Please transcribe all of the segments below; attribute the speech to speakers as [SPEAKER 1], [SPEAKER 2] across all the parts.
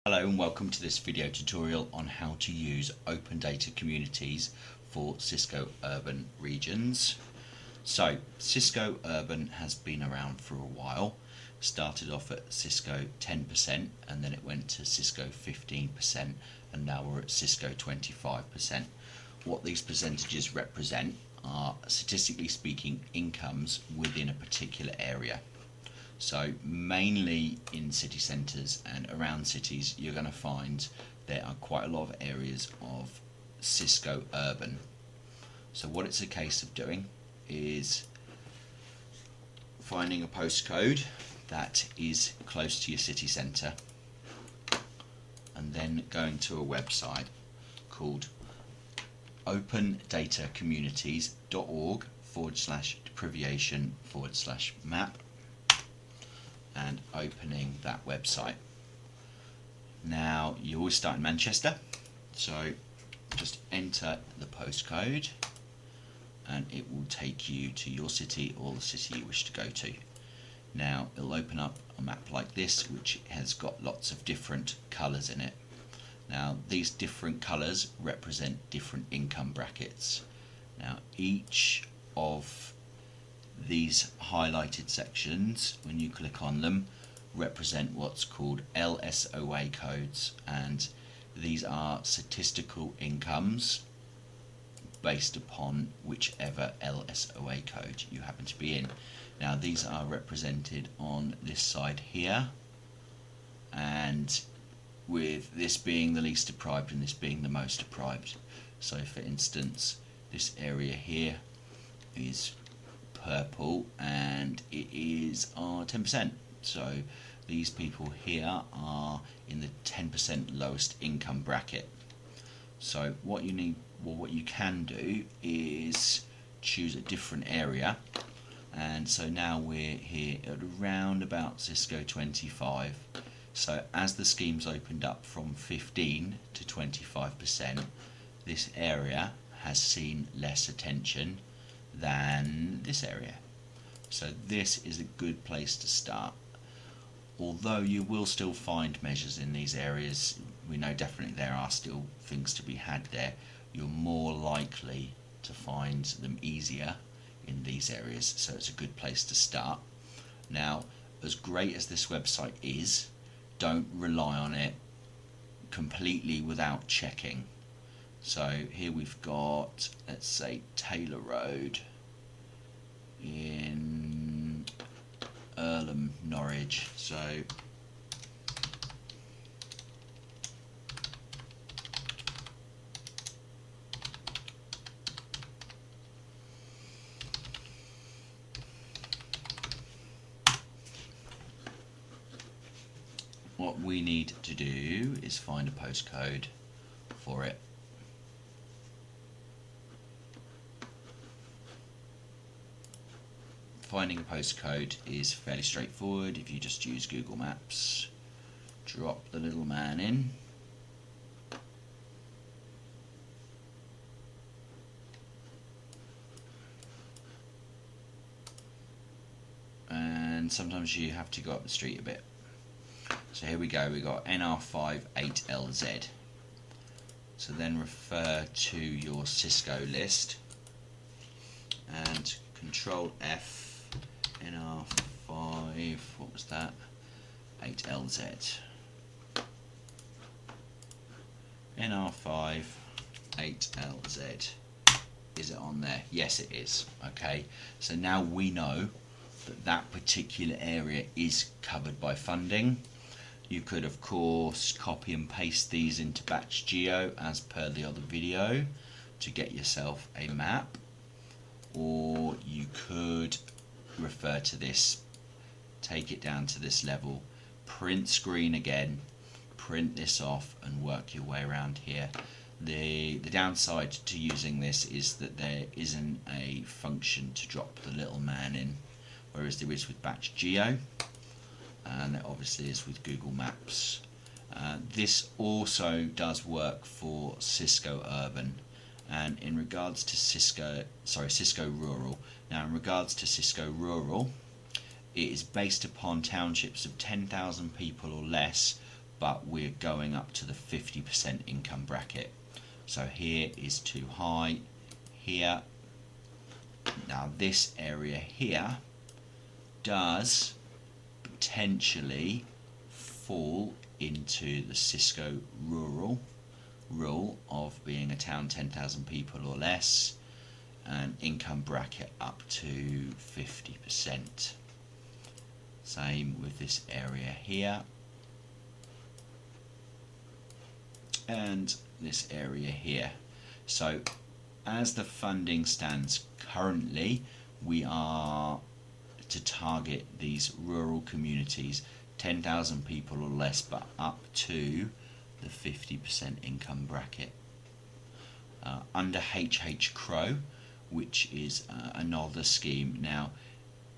[SPEAKER 1] Hello and welcome to this video tutorial on how to use open data communities for CSCO urban regions. So CSCO urban has been around for a while. Started off at CSCO 10% and then it went to CSCO 15% and now we're at CSCO 25%. What these percentages represent are, statistically speaking, incomes within a particular area. So mainly in city centres and around cities, you're going to find there are quite a lot of areas of CSCO urban. So what it's a case of doing is finding a postcode that is close to your city centre and then going to a website called opendatacommunities.org/deprivation/map and opening that website. Now you always start in Manchester, so just enter the postcode and it will take you to your city or the city you wish to go to. Now it'll open up a map like this which has got lots of different colours in it. Now these different colours represent different income brackets. Now each of these highlighted sections, when you click on them, represent what's called LSOA codes, and these are statistical incomes based upon whichever LSOA code you happen to be in. Now these are represented on this side here, and with this being the least deprived and this being the most deprived. So for instance, this area here is purple and it is 10%. So these people here are in the 10% lowest income bracket. So what you can do is choose a different area, and so now we're here at around about CSCO 25. So as the scheme's opened up from 15 to 25%, this area has seen less attention than this area. So this is a good place to start. Although you will still find measures in these areas, we know definitely there are still things to be had there. You're more likely to find them easier in these areas, so it's a good place to start. Now, as great as this website is, don't rely on it completely without checking. So here we've got, let's say, Taylor Road in Earlham, Norwich. So what we need to do is find a postcode for it. Finding a postcode is fairly straightforward if you just use Google Maps. Drop the little man in. And sometimes you have to go up the street a bit. So here we go, we got NR5 8LZ. So then refer to your CSCO list and Control F, NR5, what was that? 8LZ. NR5 8LZ. Is it on there? Yes, it is. Okay, so now we know that that particular area is covered by funding. You could of course copy and paste these into Batch Geo as per the other video to get yourself a map, or you could refer to this, take it down to this level, print screen again, print this off and work your way around here. The downside to using this is that there isn't a function to drop the little man in, whereas there is with Batch Geo, and it obviously is with Google Maps. This also does work for CSCO urban, and in regards to CSCO rural. Now in regards to CSCO rural, it is based upon townships of 10,000 people or less, but we're going up to the 50% income bracket. So here is too high, here. Now this area here does potentially fall into the CSCO rural rule of being a town 10,000 people or less, and income bracket up to 50%. Same with this area here and this area here. So as the funding stands currently, we are to target these rural communities, 10,000 people or less, but up to the 50% income bracket. Under HHCROW, which is another scheme. Now,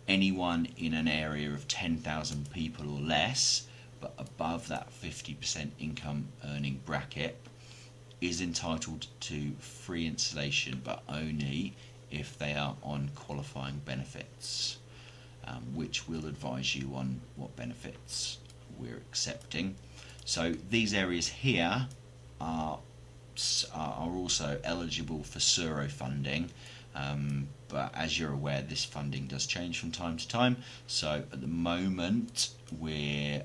[SPEAKER 1] anyone in an area of 10,000 people or less, but above that 50% income earning bracket, is entitled to free installation, but only if they are on qualifying benefits, which we'll advise you on what benefits we're accepting. So these areas here are also eligible for CSCO funding, but as you're aware, this funding does change from time to time. So at the moment, we're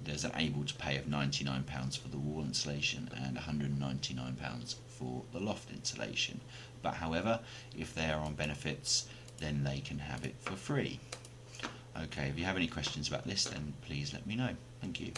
[SPEAKER 1] there's an able to pay of £99 for the wall installation and £199 for the loft installation. But however, if they are on benefits, then they can have it for free. Okay, if you have any questions about this, then please let me know. Thank you.